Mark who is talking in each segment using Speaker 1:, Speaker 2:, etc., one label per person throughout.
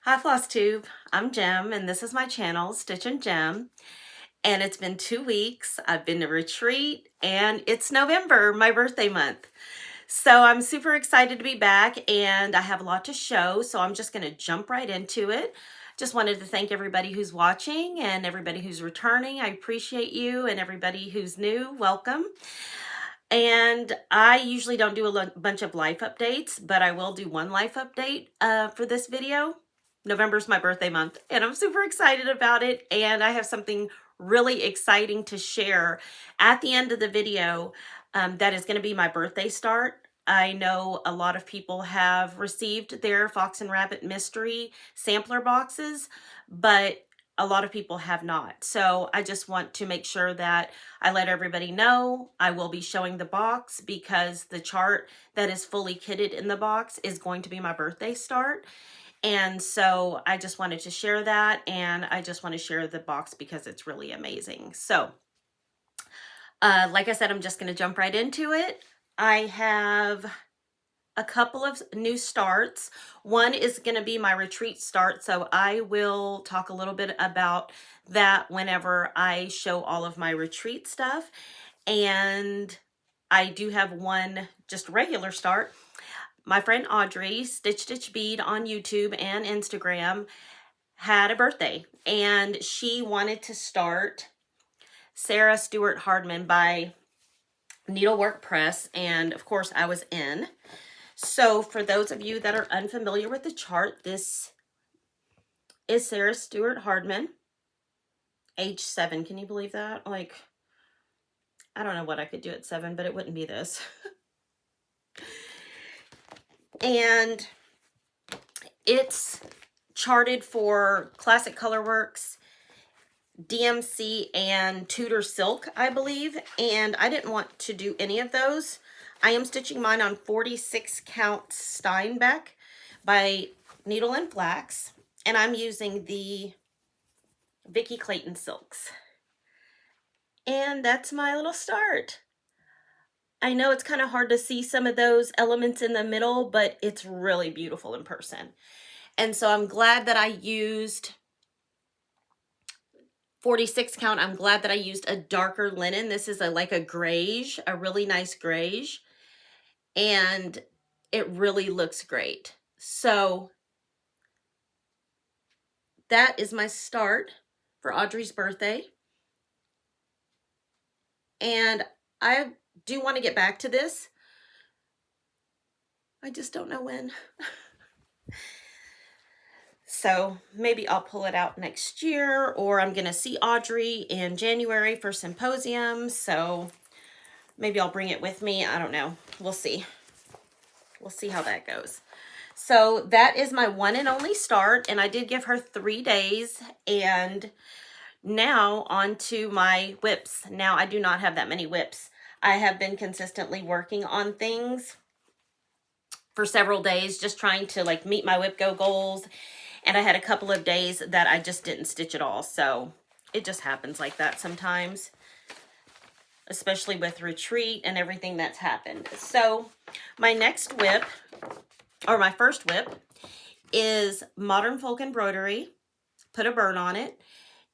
Speaker 1: Hi Flosstube, I'm Jem and this is my channel, Stitch and Jem. And it's been 2 weeks. I've been to retreat and it's November, my birthday month. So I'm super excited to be back and I have a lot to show. So I'm just gonna jump right into it. Just wanted to thank everybody who's watching and everybody who's returning. I appreciate you, and everybody who's new, welcome. And I usually don't do a bunch of life updates, but I will do one life update for this video. November's my birthday month, and I'm super excited about it. And I have something really exciting to share at the end of the video that is going to be my birthday start. I know a lot of people have received their Fox and Rabbit mystery sampler boxes, but a lot of people have not. So I just want to make sure that I let everybody know I will be showing the box, because the chart that is fully kitted in the box is going to be my birthday start. And so I just wanted to share that, and I just want to share the box because it's really amazing. So like I said, I'm just going to jump right into it. I have a couple of new starts. One is going to be my retreat start, so I will talk a little bit about that whenever I show all of my retreat stuff. And I do have one just regular start. My friend Audrey, Stitch Bead on YouTube and Instagram, had a birthday, and she wanted to start Sarah Stewart Hardman by Needlework Press, and of course I was in. So for those of you that are unfamiliar with the chart, this is Sarah Stewart Hardman, age 7. Can you believe that? Like, I don't know what I could do at 7, but it wouldn't be this. And it's charted for Classic Colorworks, DMC, and Tudor Silk, I believe. And I didn't want to do any of those. I am stitching mine on 46 count Steinbeck by Needle and Flax, and I'm using the Vicky Clayton silks. And that's my little start. I know it's kind of hard to see some of those elements in the middle, but it's really beautiful in person. And so I'm glad that I used 46 count. I'm glad that I used a darker linen. This is like a grayish, a really nice grayish, and it really looks great. So that is my start for Audrey's birthday. And I do want to get back to this. I just don't know when. So maybe I'll pull it out next year, or I'm going to see Audrey in January for symposium. So maybe I'll bring it with me. I don't know. We'll see. We'll see how that goes. So that is my one and only start. And I did give her 3 days. And now on to my whips. Now I do not have that many whips. I have been consistently working on things for several days, just trying to like meet my whip go goals. And I had a couple of days that I just didn't stitch at all. So it just happens like that sometimes, especially with retreat and everything that's happened. So my next whip, or my first whip, is Modern Folk Embroidery, Put a Bird on It.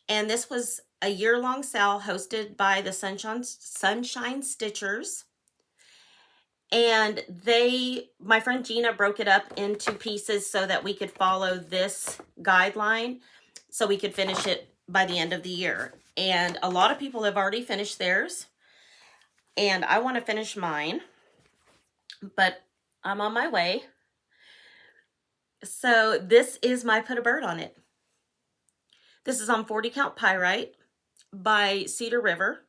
Speaker 1: And this was a year-long sale hosted by the Sunshine Stitchers. And my friend Gina broke it up into pieces so that we could follow this guideline so we could finish it by the end of the year. And a lot of people have already finished theirs. And I want to finish mine, but I'm on my way. So this is my Put a Bird on It. This is on 40 count Pyrite by Cedar River.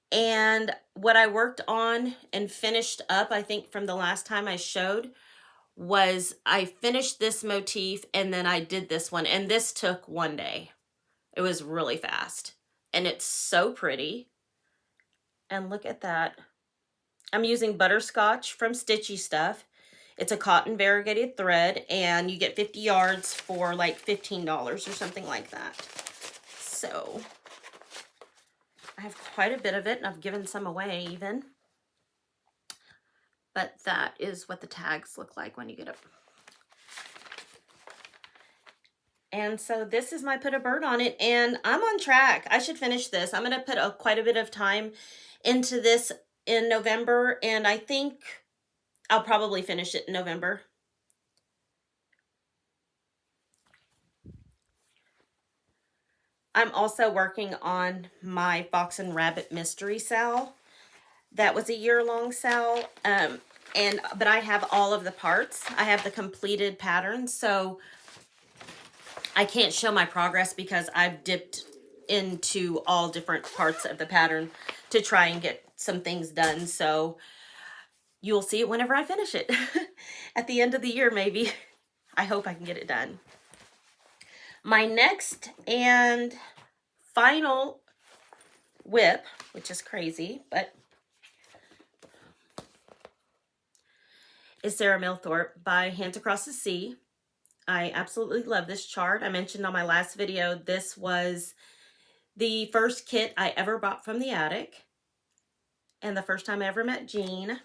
Speaker 1: And what I worked on and finished up, I think from the last time I showed, was I finished this motif and then I did this one. And this took 1 day. It was really fast. And it's so pretty. And look at that. I'm using butterscotch from Stitchy Stuff. It's a cotton variegated thread, and you get 50 yards for like $15 or something like that. So I have quite a bit of it, and I've given some away even. But that is what the tags look like when you get it. And so this is my put a bird on it, and I'm on track. I should finish this. I'm going to put quite a bit of time into this in November, and I think I'll probably finish it in November. I'm also working on my Fox and Rabbit Mystery Sal. That was a year-long sal, but I have all of the parts. I have the completed pattern, so I can't show my progress because I've dipped into all different parts of the pattern to try and get some things done. So you'll see it whenever I finish it. At the end of the year, maybe. I hope I can get it done. My next and final whip, which is crazy, but is Sarah Milthorp by Hands Across the Sea. I absolutely love this chart. I mentioned on my last video, this was the first kit I ever bought from the attic, and the first time I ever met Jean.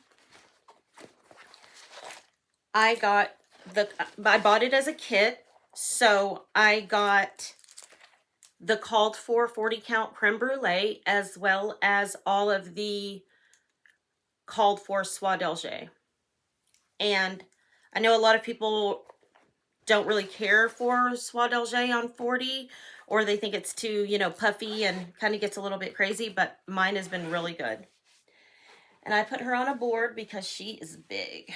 Speaker 1: I bought it as a kit, so I got the called for 40 count creme brulee as well as all of the called for soie d'Alger. And I know a lot of people don't really care for soie d'Alger on 40, or they think it's too, you know, puffy and kind of gets a little bit crazy, but mine has been really good. And I put her on a board because she is big.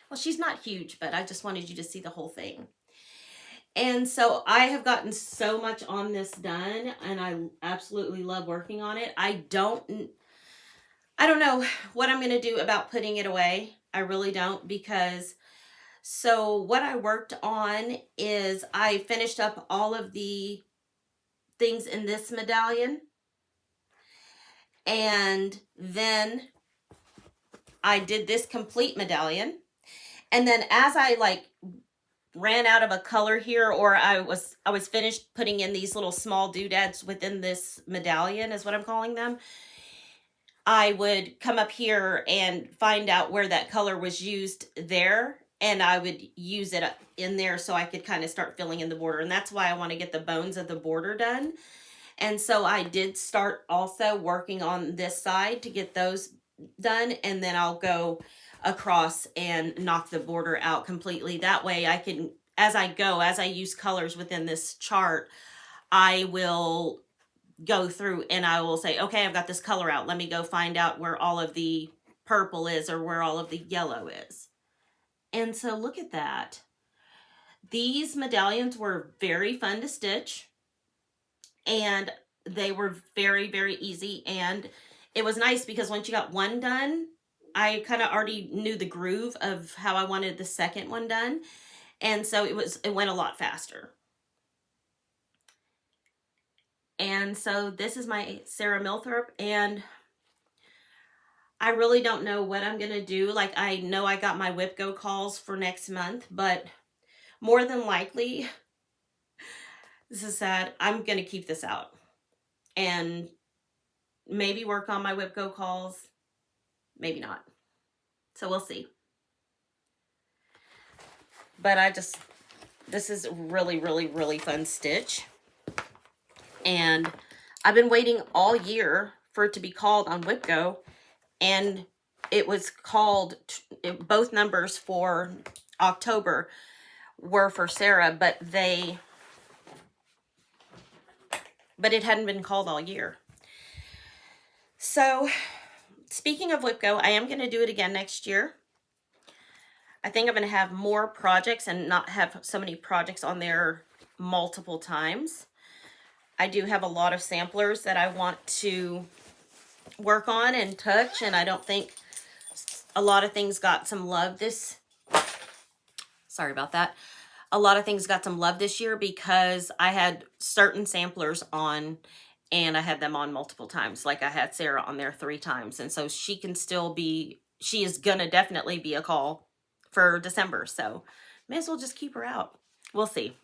Speaker 1: Well, she's not huge, but I just wanted you to see the whole thing. And so I have gotten so much on this done, and I absolutely love working on it. I don't know what I'm going to do about putting it away. I really don't, because so what I worked on is I finished up all of the things in this medallion, and then I did this complete medallion. And then as I like ran out of a color here, or I was finished putting in these little small doodads within this medallion, is what I'm calling them, I would come up here and find out where that color was used there, and I would use it in there so I could kind of start filling in the border. And that's why I want to get the bones of the border done. And so I did start also working on this side to get those done, and then I'll go across and knock the border out completely. That way I can, as I use colors within this chart, I will go through and I will say, okay, I've got this color out. Let me go find out where all of the purple is or where all of the yellow is. And so look at that. These medallions were very fun to stitch, and they were very, very easy. And it was nice because once you got one done, I kind of already knew the groove of how I wanted the second one done. And so it went a lot faster. And so this is my Sarah Milthorp, and I really don't know what I'm going to do. Like, I know I got my Whip Go calls for next month, but more than likely, this is sad, I'm going to keep this out and maybe work on my Whip Go calls, maybe not. So we'll see. But this is really, really, really fun stitch. And I've been waiting all year for it to be called on Whip Go, and it was called, both numbers for October were for Sarah, but it hadn't been called all year. So speaking of Whip Go, I am going to do it again next year. I think I'm going to have more projects and not have so many projects on there multiple times. I do have a lot of samplers that I want to work on and touch, and I don't think a lot of things got some love sorry about that. A lot of things got some love this year because I had certain samplers on, and I had them on multiple times. Like, I had Sarah on there 3 times, and so she is gonna definitely be a call for December, so may as well just keep her out. We'll see.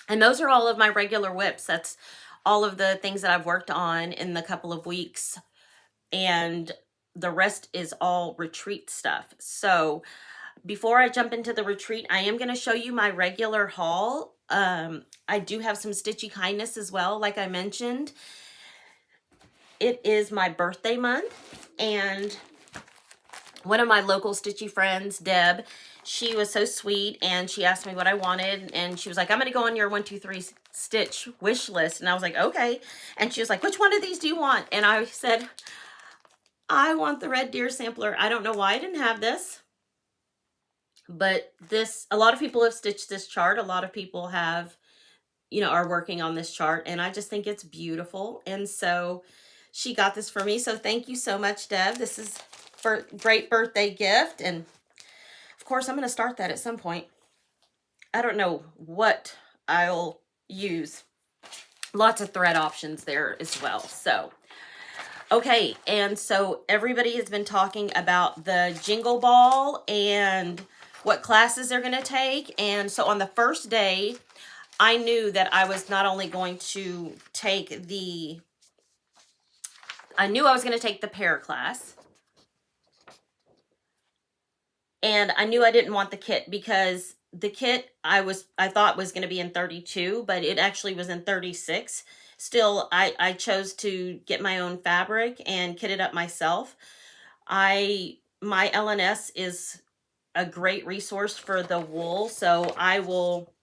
Speaker 1: And those are all of my regular whips. That's all of the things that I've worked on in the couple of weeks, and the rest is all retreat stuff. So before I jump into the retreat, I am going to show you my regular haul. I do have some Stitchy Kindness as well, like I mentioned. It is my birthday month, and one of my local Stitchy friends, Deb, she was so sweet, and she asked me what I wanted, and she was like, I'm going to go on your 1, 2, 3 stitch wish list. And I was like, okay. And she was like, which one of these do you want? And I said, I want the Red Deer sampler. I don't know why I didn't have this, but this, a lot of people have stitched this chart. A lot of people have, you know, are working on this chart, and I just think it's beautiful. And so she got this for me. So thank you so much, Deb. This is for great birthday gift. And of course, I'm going to start that at some point. I don't know what I'll use. Lots of thread options there as well. So, okay. And so everybody has been talking about the Jingle Ball and what classes they're going to take. And so on the first day, I knew that I was not only going to take the, I knew I was going to take the pair class. And I knew I didn't want the kit, because the kit I thought was going to be in 32, but it actually was in 36. Still, I chose to get my own fabric and kit it up myself. My LNS is a great resource for the wool, so I will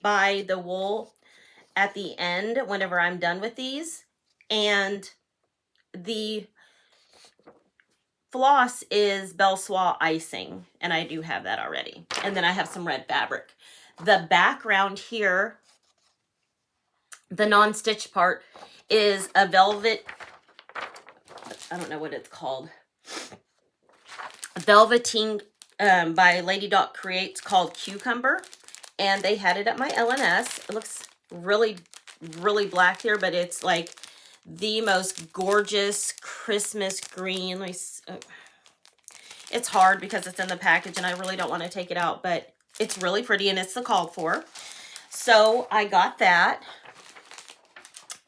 Speaker 1: buy the wool at the end whenever I'm done with these. And the floss is Belle Soie icing, and I do have that already. And then I have some red fabric. The background here, the non-stitch part, is a velvet, I don't know what it's called, Velveteen by Lady Dot Creates, called Cucumber. And they had it at my LNS. It looks really, really black here, but it's like the most gorgeous Christmas green. Let me, it's hard because it's in the package and I really don't want to take it out, but it's really pretty and it's the called for. So I got that.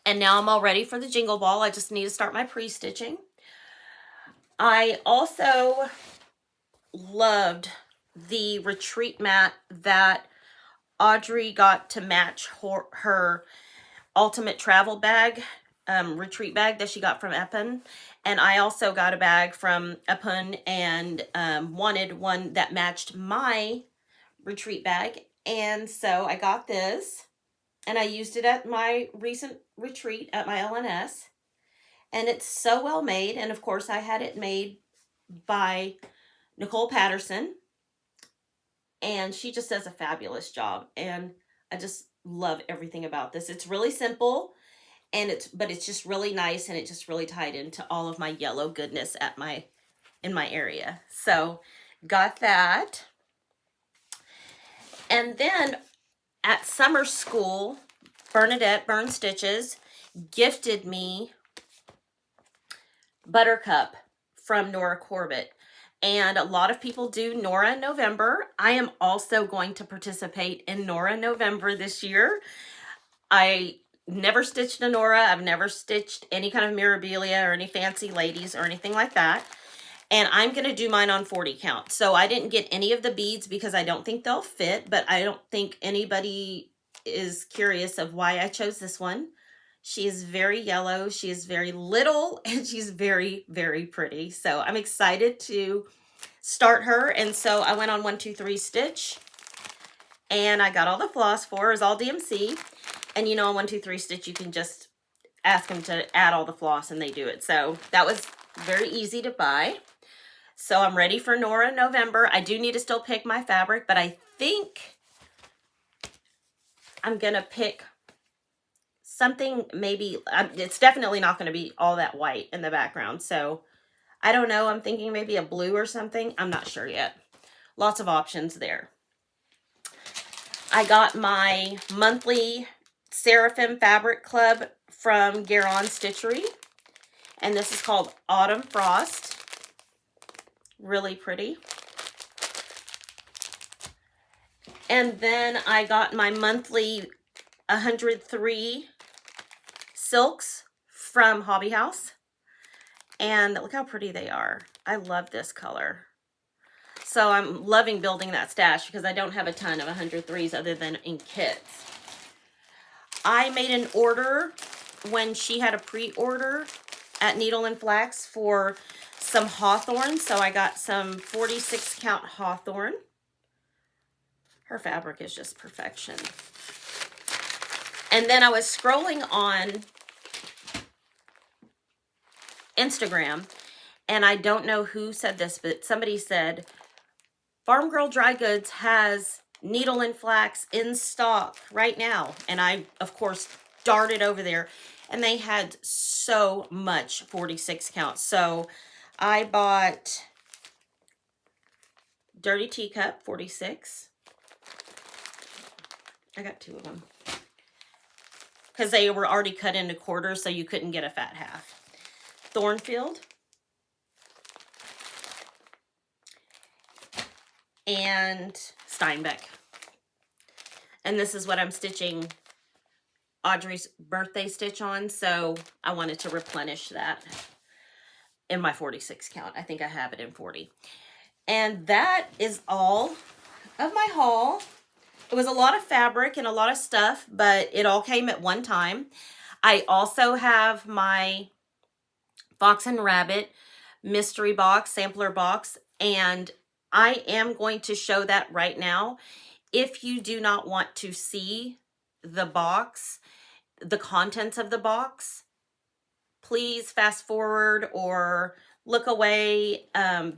Speaker 1: And now I'm all ready for the Jingle Ball. I just need to start my pre-stitching. I also loved the retreat mat that Audrey got to match her ultimate travel bag, retreat bag that she got from Eppin. And I also got a bag from Eppin and wanted one that matched my retreat bag. And so I got this, and I used it at my recent retreat at my LNS. And it's so well made. And of course, I had it made by Nicole Patterson. And she just does a fabulous job. And I just love everything about this. It's really simple, and but it's just really nice, and it just really tied into all of my yellow goodness at in my area. So got that. And then at summer school, Bernadette Burn Stitches gifted me Buttercup from Nora Corbett. And a lot of people do Nora in November. I am also going to participate in Nora in November this year. I never stitched a Nora. I've never stitched any kind of Mirabilia or any fancy ladies or anything like that. And I'm going to do mine on 40 count. So I didn't get any of the beads because I don't think they'll fit, but I don't think anybody is curious of why I chose this one. She is very yellow, she is very little, and she's very, very pretty. So I'm excited to start her. And so I went on 1, 2, 3 stitch, and I got all the floss for her. It's all DMC. And you know, on 1, 2, 3 stitch, you can just ask them to add all the floss and they do it. So that was very easy to buy. So I'm ready for Nora in November. I do need to still pick my fabric, but I think I'm going to pick something, maybe, it's definitely not going to be all that white in the background. So I don't know. I'm thinking maybe a blue or something. I'm not sure yet. Lots of options there. I got my monthly Seraphim Fabric Club from Garon Stitchery. And this is called Autumn Frost. Really pretty. And then I got my monthly 103 silks from Hobby House. And look how pretty they are. I love this color. So I'm loving building that stash because I don't have a ton of 103s other than in kits. I made an order when she had a pre-order at Needle and Flax for some hawthorn. So I got some 46 count hawthorn. Her fabric is just perfection. And then I was scrolling on Instagram, and I don't know who said this, but somebody said, Farm Girl Dry Goods has Needle and Flax in stock right now. And I, of course, darted over there, and they had so much 46 count. So I bought Dirty Teacup 46. I got 2 of them because they were already cut into quarters, so you couldn't get a fat half. Thornfield. And Steinbeck. And this is what I'm stitching Audrey's birthday stitch on, so I wanted to replenish that in my 46 count. I think I have it in 40. And that is all of my haul. It was a lot of fabric and a lot of stuff, but it all came at one time. I also have my Fox and Rabbit mystery box, sampler box, and I am going to show that right now. If you do not want to see the box, the contents of the box, please fast forward or look away,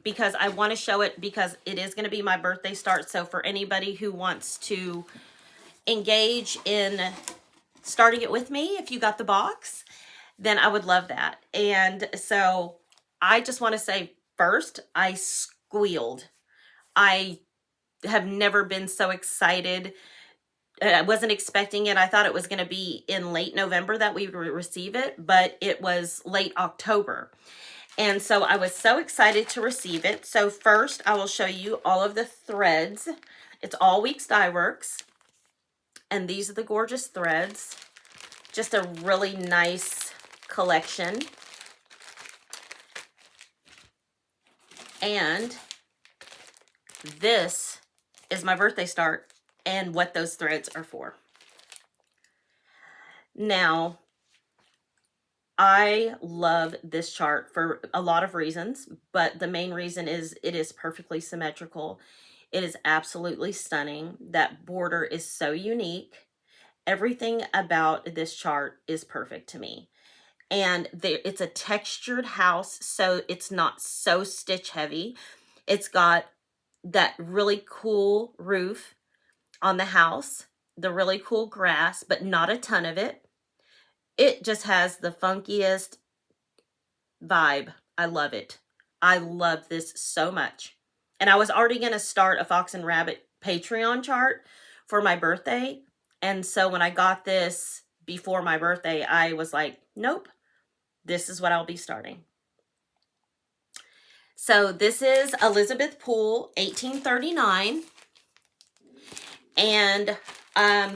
Speaker 1: because I want to show it because it is going to be my birthday start. So for anybody who wants to engage in starting it with me, if you got the box, then I would love that. And so I just want to say first, I squealed. I have never been so excited. I wasn't expecting it. I thought it was going to be in late November that we would receive it, but it was late October. And so I was so excited to receive it. So first I will show you all of the threads. It's all Weeks Dye Works. And these are the gorgeous threads. Just a really nice collection. And this is my birthday start and what those threads are for. Now, I love this chart for a lot of reasons, but the main reason is it is perfectly symmetrical. It is absolutely stunning. That border is so unique. Everything about this chart is perfect to me. And it's a textured house, so it's not so stitch heavy. It's got that really cool roof on the house, the really cool grass, but not a ton of it. It just has the funkiest vibe. I love it. I love this so much. And I was already going to start a Fox and Rabbit Patreon chart for my birthday. And so when I got this before my birthday, I was like, nope, this is what I'll be starting. So this is Elizabeth Poole, 1839. And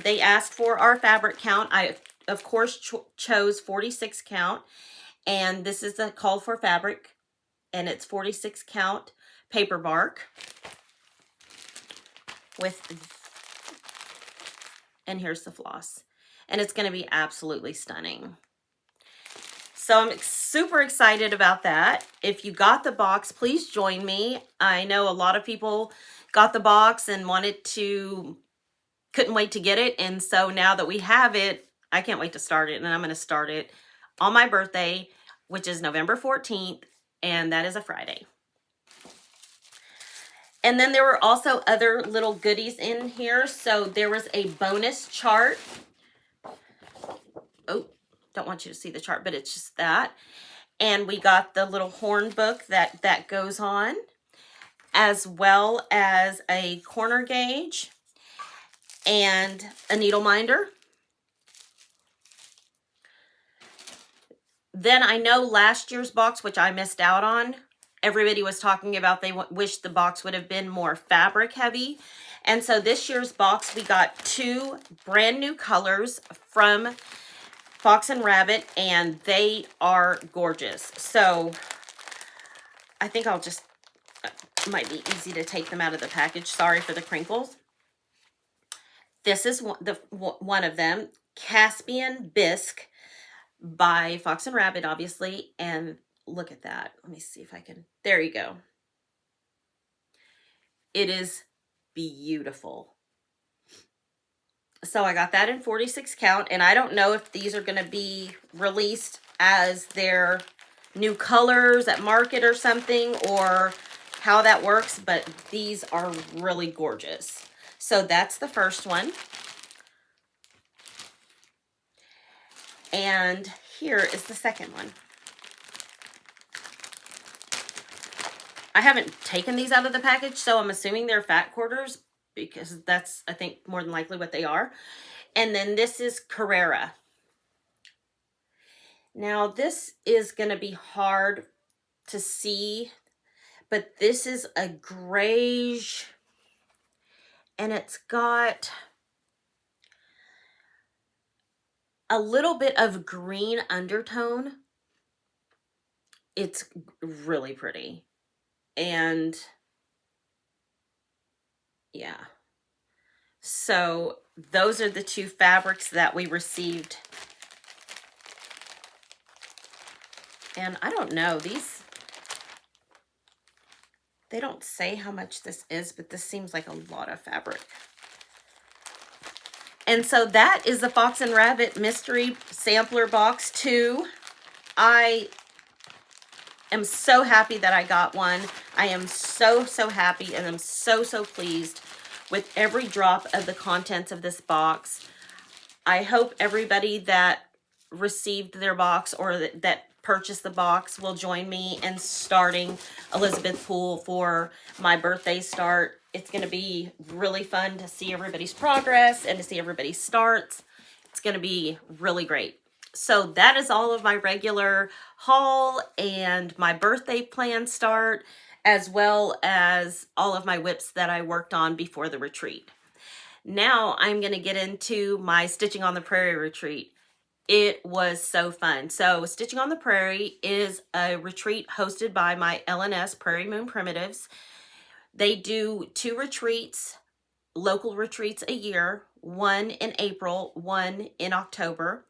Speaker 1: they asked for our fabric count. I, of course, chose 46 count. And this is the call for fabric. And it's 46 count paper bark. And here's the floss. And it's going to be absolutely stunning. So I'm super excited about that. If you got the box, please join me. I know a lot of people got the box and couldn't wait to get it. And so now that we have it, I can't wait to start it. And I'm going to start it on my birthday, which is November 14th. And that is a Friday. And then there were also other little goodies in here. So there was a bonus chart. Oh, don't want you to see the chart, but it's just that. And we got the little horn book that goes on, as well as a corner gauge and a needle minder. Then I know last year's box, which I missed out on, everybody was talking about they wish the box would have been more fabric heavy. And so this year's box, we got 2 brand new colors from Fox and Rabbit, and they are gorgeous. So I think I'll just, might be easy to take them out of the package. Sorry for the crinkles. This is one of them, Caspian Bisque by Fox and Rabbit, obviously. And look at that. Let me see if I can. There you go. It is beautiful. So I got that in 46 count, and I don't know if these are going to be released as their new colors at market or something, or how that works, but these are really gorgeous. So that's the first one. And here is the second one. I haven't taken these out of the package, so I'm assuming they're fat quarters, because that's, I think, more than likely what they are. And then this is Carrera. Now, this is going to be hard to see, but this is a grayish, and it's got a little bit of green undertone. It's really pretty. And yeah. So those are the two fabrics that we received. And I don't know, these, they don't say how much this is, but this seems like a lot of fabric. And so that is the Fox and Rabbit Mystery Sampler Box 2. I am so happy that I got one. I am so happy, and I'm so pleased with every drop of the contents of this box. I hope everybody that received their box or that purchased the box will join me in starting Elizabeth Poole for my birthday start. It's going to be really fun to see everybody's progress and to see everybody's starts. It's going to be really great. So that is all of my regular haul and my birthday plan start, as well as all of my whips that I worked on before the retreat. Now I'm going to get into my Stitching on the Prairie retreat. It was so fun. So Stitching on the Prairie is a retreat hosted by my LNS Prairie Moon Primitives. They do 2 retreats, local retreats a year, one in April, one in October.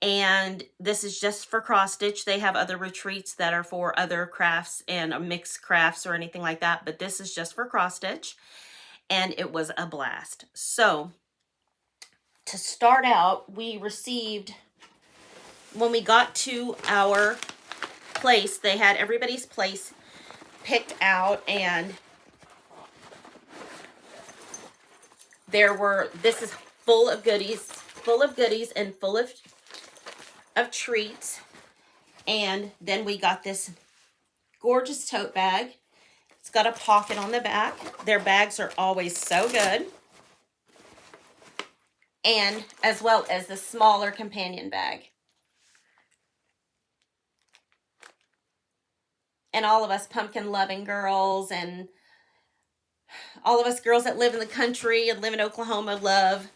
Speaker 1: And this is just for cross stitch. They have other retreats that are for other crafts and mixed crafts or anything like that, but this is just for cross stitch, and it was a blast. So to start out, we received, when we got to our place, they had everybody's place picked out, and this is full of goodies and full of treats. And then we got this gorgeous tote bag. It's got a pocket on the back. Their bags are always so good. And as well as the smaller companion bag. And all of us pumpkin loving girls and all of us girls that live in the country and live in Oklahoma love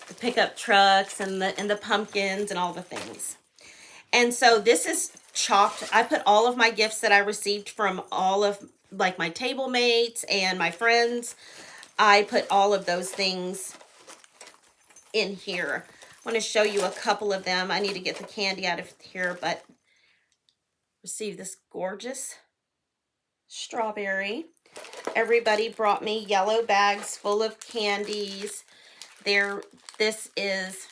Speaker 1: the pickup trucks and the pumpkins and all the things. And so this is chopped. I put all of my gifts that I received from all of like my table mates and my friends. I put all of those things in here. I want to show you a couple of them. I need to get the candy out of here, but receive this gorgeous strawberry. Everybody brought me yellow bags full of candies. This is,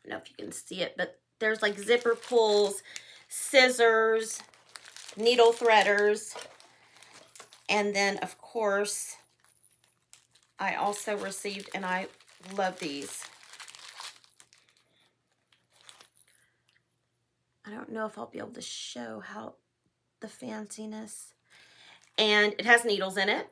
Speaker 1: I don't know if you can see it, but there's like zipper pulls, scissors, needle threaders, and then of course I also received, and I love these. I don't know if I'll be able to show how the fanciness, and it has needles in it.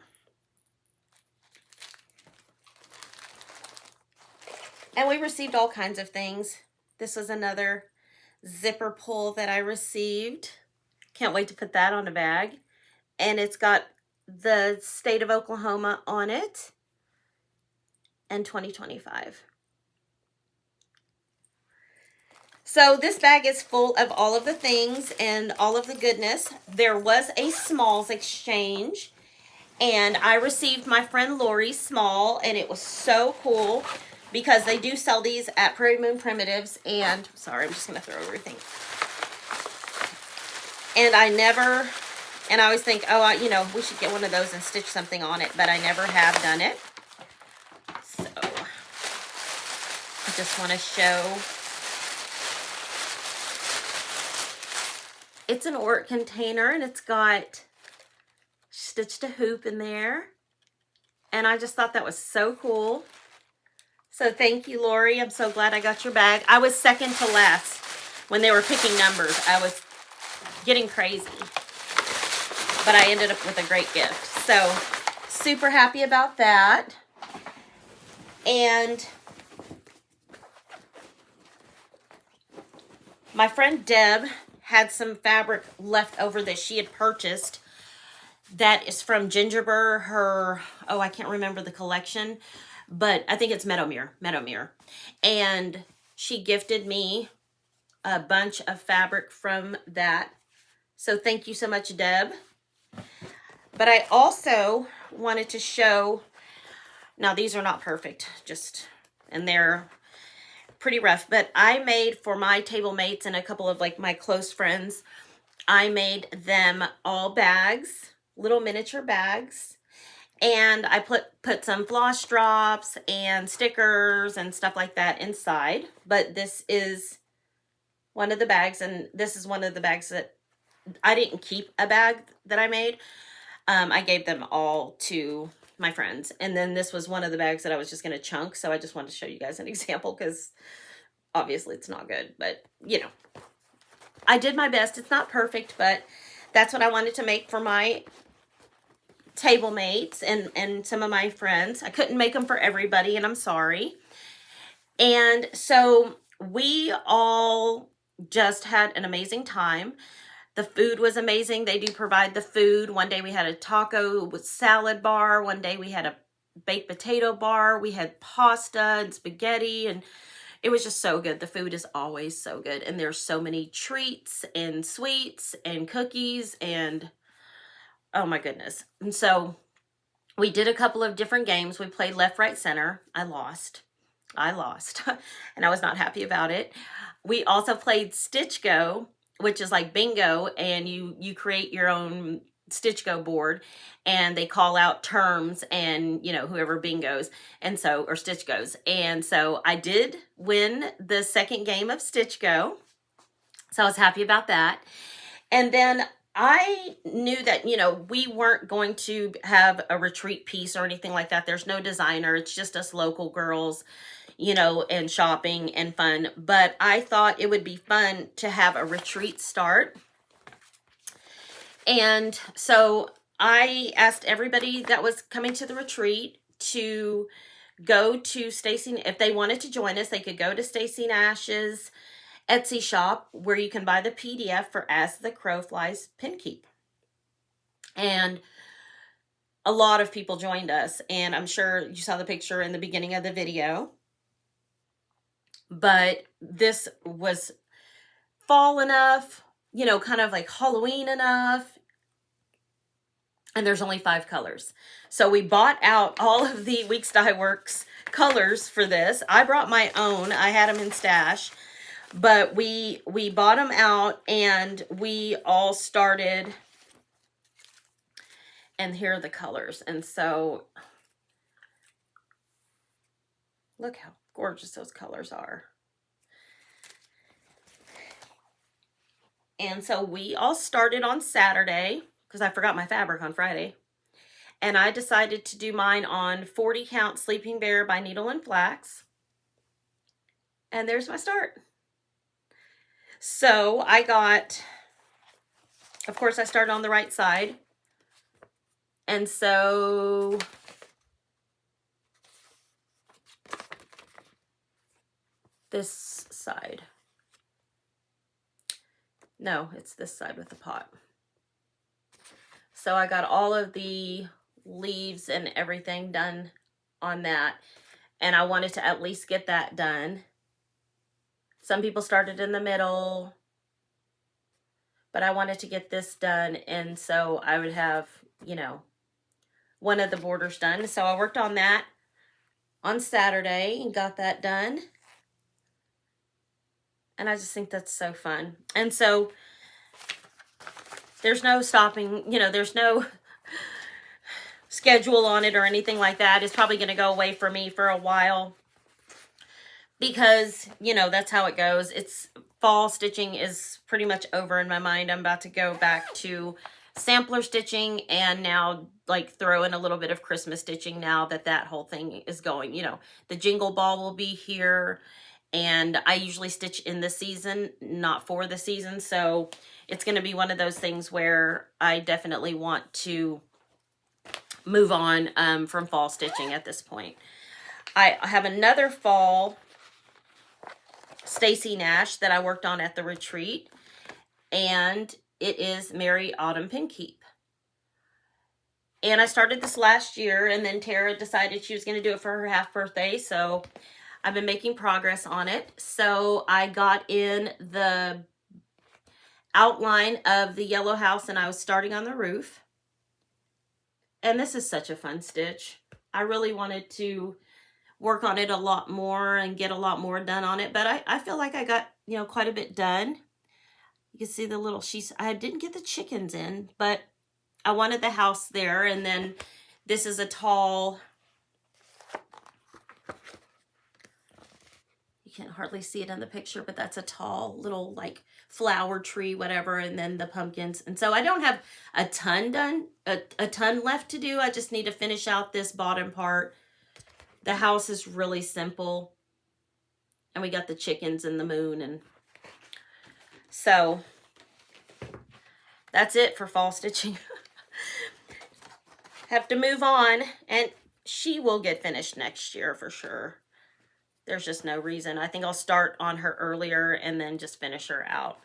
Speaker 1: And we received all kinds of things. This was another zipper pull that I received. Can't wait to put that on a bag. And it's got the state of Oklahoma on it and 2025. So this bag is full of all of the things and all of the goodness. There was a smalls exchange, and I received my friend Lori's small, and it was so cool because they do sell these at Prairie Moon Primitives. And sorry, I'm just gonna throw everything. And I always think, oh, you know, we should get one of those and stitch something on it, but I never have done it. So I just want to show. It's an Ort container, and it's got stitched a hoop in there. And I just thought that was so cool. So thank you, Lori. I'm so glad I got your bag. I was second to last when they were picking numbers. I was getting crazy. But I ended up with a great gift. So super happy about that. And my friend Deb had some fabric left over that she had purchased. That is from Gingerbread, I can't remember the collection, but I think it's Meadowmere. And she gifted me a bunch of fabric from that. So thank you so much, Deb. But I also wanted to show, now these are not perfect, and they're pretty rough, but I made for my table mates and a couple of like my close friends, I made them all bags, little miniature bags, and I put some floss drops and stickers and stuff like that inside. But this is one of the bags, and this is one of the bags that I didn't keep a bag that I made. I gave them all to my friends, and then this was one of the bags that I was just going to chunk, so I just wanted to show you guys an example because obviously it's not good, but you know, I did my best. It's not perfect, but that's what I wanted to make for my table mates and some of my friends. I couldn't make them for everybody, and I'm sorry. And so we all just had an amazing time. The food was amazing. They do provide the food. One day we had a taco with salad bar. One day we had a baked potato bar. We had pasta and spaghetti, and it was just so good. The food is always so good. And there's so many treats and sweets and cookies and oh my goodness. And so we did a couple of different games. We played left, right, center. I lost. And I was not happy about it. We also played Stitch Go, which is like bingo, and you create your own Stitch Go board, and they call out terms, and you know, whoever bingos, and so, or Stitch Goes. And so I did win the second game of Stitch Go, so I was happy about that. And then I knew that, you know, we weren't going to have a retreat piece or anything like that. There's no designer. It's just us local girls, you know, and shopping and fun. But I thought it would be fun to have a retreat start. And so I asked everybody that was coming to the retreat to go to Stacy. If they wanted to join us, they could go to Stacy Nash's Etsy shop, where you can buy the PDF for As the Crow Flies Pinkeep. And a lot of people joined us, and I'm sure you saw the picture in the beginning of the video. But this was fall enough, you know, kind of like Halloween enough. And there's only 5 colors. So we bought out all of the Weeks Dye Works colors for this. I brought my own. I had them in stash. But we bought them out, and we all started, and here are the colors. And so look how gorgeous those colors are. And so we all started on Saturday, because I forgot my fabric on Friday. And I decided to do mine on 40 Count Sleeping Bear by Needle and Flax. And there's my start. So I got, of course, I started on the right side. And so this side. No, it's this side with the pot. So I got all of the leaves and everything done on that. And I wanted to at least get that done. Some people started in the middle, but I wanted to get this done, and so I would have, you know, one of the borders done. So I worked on that on Saturday and got that done. And I just think that's so fun. And so there's no stopping, you know, there's no schedule on it or anything like that. It's probably going to go away for me for a while because, you know, that's how it goes. It's fall stitching is pretty much over in my mind. I'm about to go back to sampler stitching and now like throw in a little bit of Christmas stitching now that that whole thing is going. You know, the Jingle Ball will be here, and I usually stitch in the season, not for the season. So it's going to be one of those things where I definitely want to move on from fall stitching at this point. I have another fall Stacy Nash that I worked on at the retreat, and it is Merry Autumn Pinkeep. And I started this last year, and then Tara decided she was going to do it for her half birthday, so I've been making progress on it. So I got in the outline of the yellow house, and I was starting on the roof. And this is such a fun stitch. I really wanted to work on it a lot more and get a lot more done on it, but I feel like I got, you know, quite a bit done. You can see the little sheets. I didn't get the chickens in, but I wanted the house there. And then this is a tall, you can't hardly see it in the picture, but that's a tall little like flower tree, whatever, and then the pumpkins. And so I don't have a ton done, a ton left to do. I just need to finish out this bottom part. The house is really simple, and we got the chickens and the moon, and so that's it for fall stitching. Have to move on, and she will get finished next year for sure. There's just no reason. I think I'll start on her earlier and then just finish her out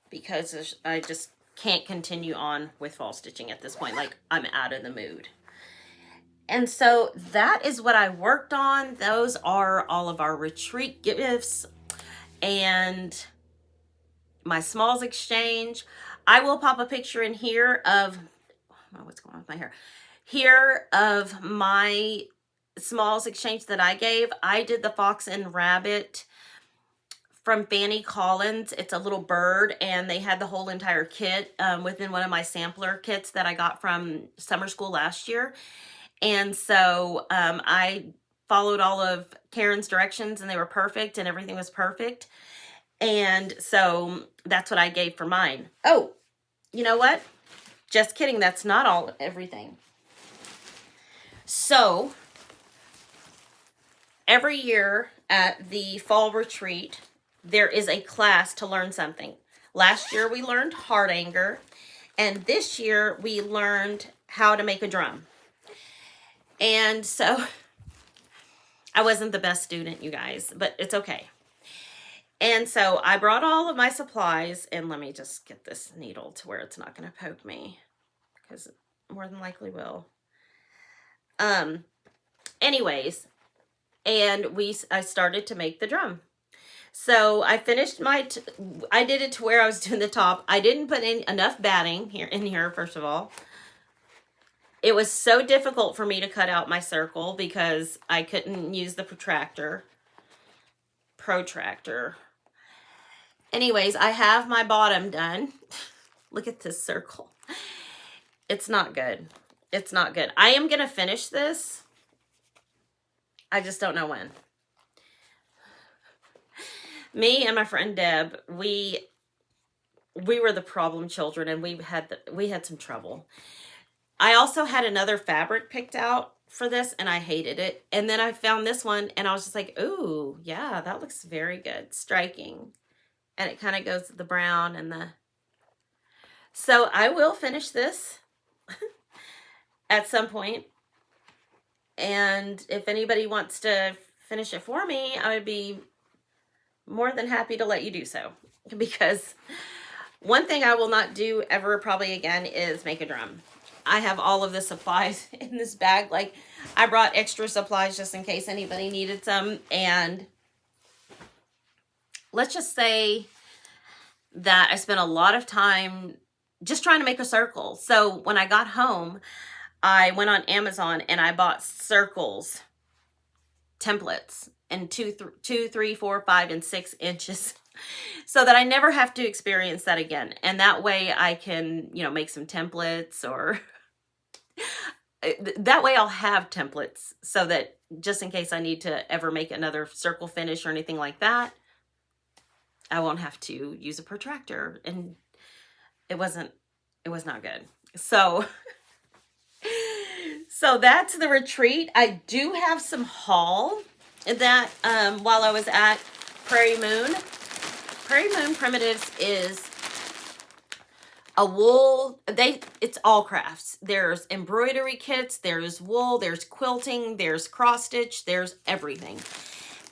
Speaker 1: because I just can't continue on with fall stitching at this point. Like, I'm out of the mood. And so that is what I worked on. Those are all of our retreat gifts and my smalls exchange. I will pop a picture in here of, oh, what's going on with my hair? Here of my smalls exchange that I gave. I did the Fox and Rabbit from Fanny Collins. It's a little bird, and they had the whole entire kit within one of my sampler kits that I got from summer school last year. And so I followed all of Karen's directions, and they were perfect, and everything was perfect. And so that's what I gave for mine. Oh, you know what? Just kidding. That's not everything. So every year at the fall retreat, there is a class to learn something. Last year we learned heart anger, and this year we learned how to make a drum. And so I wasn't the best student, you guys, but it's okay. And so I brought all of my supplies, and let me just get this needle to where it's not going to poke me, because it more than likely will. Anyways, and I started to make the drum. So I finished I did it to where I was doing the top. I didn't put in enough batting in here, first of all. It was so difficult for me to cut out my circle because I couldn't use the protractor. Anyways, I have my bottom done. Look at this circle. It's not good. It's not good. I am going to finish this. I just don't know when. Me and my friend Deb, we were the problem children, and we had some trouble. I also had another fabric picked out for this, and I hated it. And then I found this one, and I was just like, ooh, yeah, that looks very good. Striking. And it kind of goes with the brown and the... So I will finish this at some point. And if anybody wants to finish it for me, I would be more than happy to let you do so. Because one thing I will not do ever probably again is make a drum. I have all of the supplies in this bag. Like, I brought extra supplies just in case anybody needed some. And let's just say that I spent a lot of time just trying to make a circle. So when I got home, I went on Amazon and I bought circles templates in 2, 3, 4, 5, and 6 inches so that I never have to experience that again. And that way I can, make some templates, or that way I'll have templates so that just in case I need to ever make another circle finish or anything like that, I won't have to use a protractor. And it was not good. So that's the retreat. I do have some haul that while I was at Prairie Moon Primitives is a wool, it's all crafts. There's embroidery kits, there's wool, there's quilting, there's cross stitch, there's everything.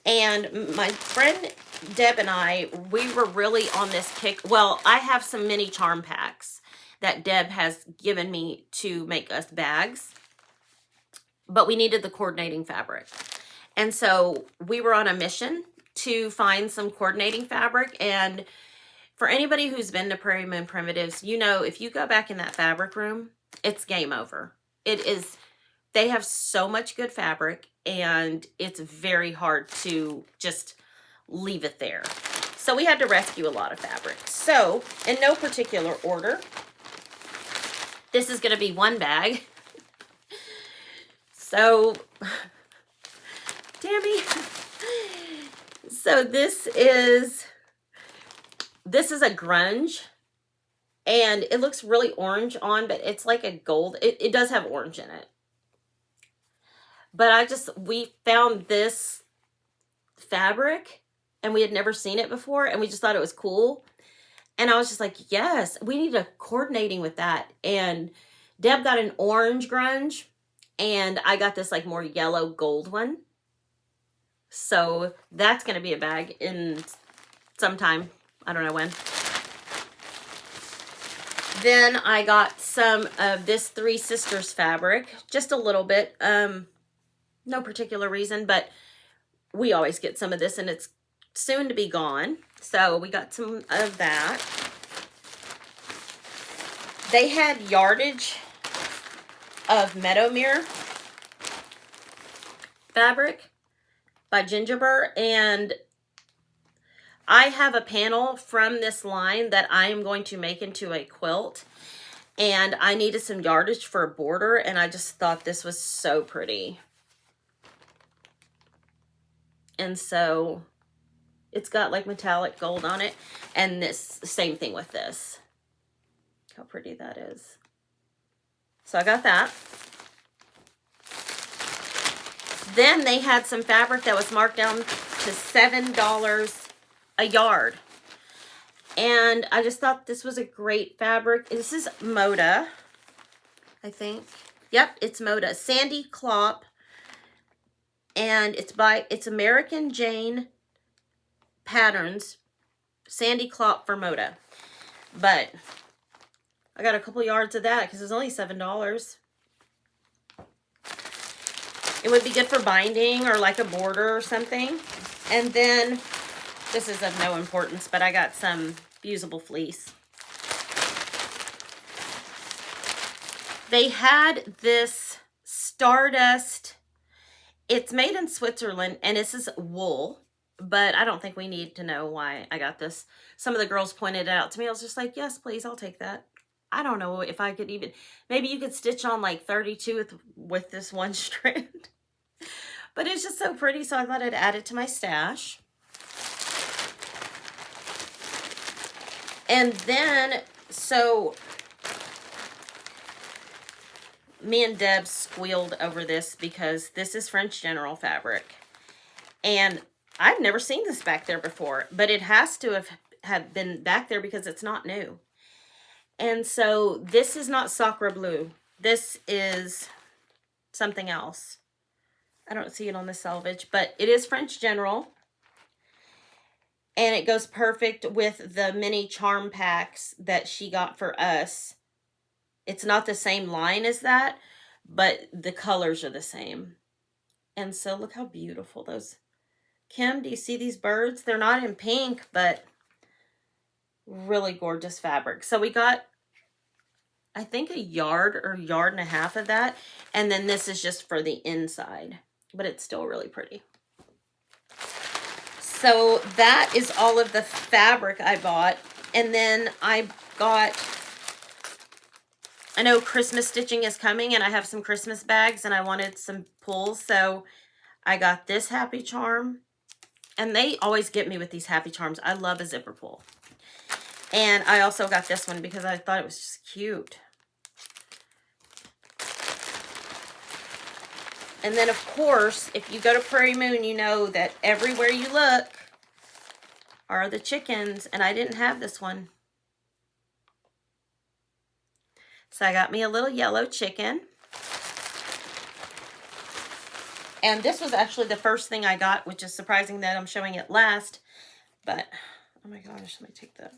Speaker 1: And my friend Deb and I, we were really on this kick. Well, I have some mini charm packs that Deb has given me to make us bags, but we needed the coordinating fabric. And so we were on a mission to find some coordinating fabric. And for anybody who's been to Prairie Moon Primitives, if you go back in that fabric room, it's game over. It is, they have so much good fabric, and it's very hard to just leave it there. So we had to rescue a lot of fabric. So in no particular order, this is going to be one bag. So, Tammy. So this is a grunge, and it looks really orange on, but it's like a gold. It does have orange in it. But we found this fabric and we had never seen it before, and we just thought it was cool. And I was just like, yes, we need a coordinating with that. And Deb got an orange grunge, and I got this like more yellow gold one. So that's going to be a bag in sometime. I don't know when. Then I got some of this Three Sisters fabric, just a little bit. No particular reason, but we always get some of this, and it's soon to be gone. So we got some of that. They had yardage of Meadowmere fabric by Gingerbread, and I have a panel from this line that I am going to make into a quilt, and I needed some yardage for a border, and I just thought this was so pretty. And so it's got like metallic gold on it, and this same thing with this. How pretty that is. So I got that. Then they had some fabric that was marked down to $7 a yard. And I just thought this was a great fabric. This is Moda, I think. Yep, it's Moda. Sandy Clop. And it's American Jane Patterns. Sandy Clop for Moda. But I got a couple yards of that because it's only $7. It would be good for binding or like a border or something. And then, this is of no importance, but I got some fusible fleece. They had this Stardust. It's made in Switzerland, and this is wool, but I don't think we need to know why I got this. Some of the girls pointed it out to me. I was just like, yes, please, I'll take that. I don't know if I could even, maybe you could stitch on like 32 with this one strand. But it's just so pretty, so I thought I'd add it to my stash. And then, so me and Deb squealed over this because this is French General fabric. And I've never seen this back there before, but it has to have been back there because it's not new. And so this is not Sacre Bleu. This is something else. I don't see it on the selvage, but it is French General. And it goes perfect with the mini charm packs that she got for us. It's not the same line as that, but the colors are the same. And so look how beautiful those Kim, do you see these birds? They're not in pink, but really gorgeous fabric. So we got, I think, a yard or yard and a half of that. And then this is just for the inside, but it's still really pretty. So that is all of the fabric I bought. And then I got, I know Christmas stitching is coming and I have some Christmas bags and I wanted some pulls. So I got this happy charm. And they always get me with these happy charms. I love a zipper pull. And I also got this one because I thought it was just cute. And then, of course, if you go to Prairie Moon, you know that everywhere you look are the chickens. And I didn't have this one. So I got me a little yellow chicken. And this was actually the first thing I got, which is surprising that I'm showing it last. But, oh my gosh, let me take the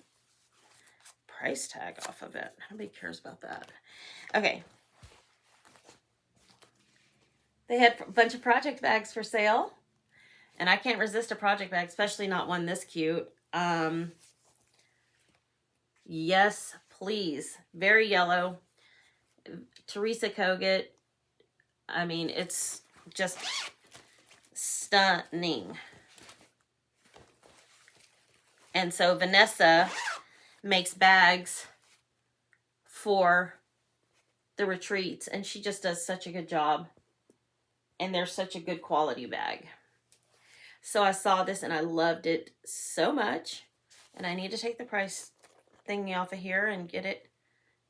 Speaker 1: price tag off of it. Nobody cares about that. Okay. They had a bunch of project bags for sale. And I can't resist a project bag, especially not one this cute. Yes, please. Very yellow. Teresa Kogut. I mean, it's just stunning. And so Vanessa makes bags for the retreats, and she just does such a good job. And they're such a good quality bag. So I saw this and I loved it so much. And I need to take the price thingy off of here and get it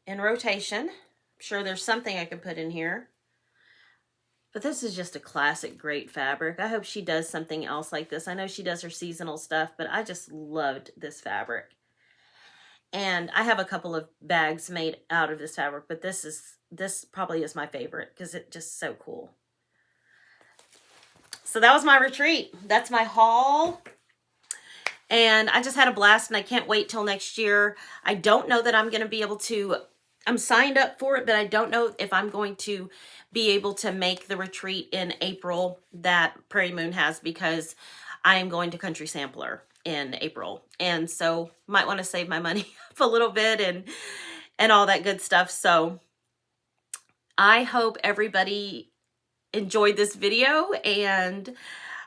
Speaker 1: in rotation. I'm sure there's something I can put in here. But this is just a classic great fabric. I hope she does something else like this. I know she does her seasonal stuff, but I just loved this fabric. And I have a couple of bags made out of this fabric, but this probably is my favorite because it's just so cool. So that was my retreat. That's my haul. And I just had a blast and I can't wait till next year. I don't know that I'm going to be able to, I'm signed up for it, but I don't know if I'm going to be able to make the retreat in April that Prairie Moon has because I am going to Country Sampler in April. And so might want to save my money up a little bit and all that good stuff. So I hope everybody enjoyed this video, and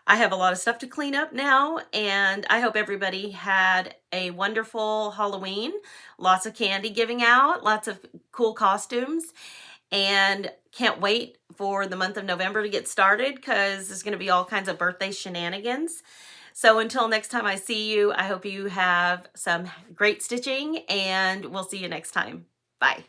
Speaker 1: I have a lot of stuff to clean up now, and I hope everybody had a wonderful Halloween. Lots of candy giving out, lots of cool costumes, and can't wait for the month of November to get started because there's going to be all kinds of birthday shenanigans. So until next time I see you, I hope you have some great stitching, and we'll see you next time. Bye.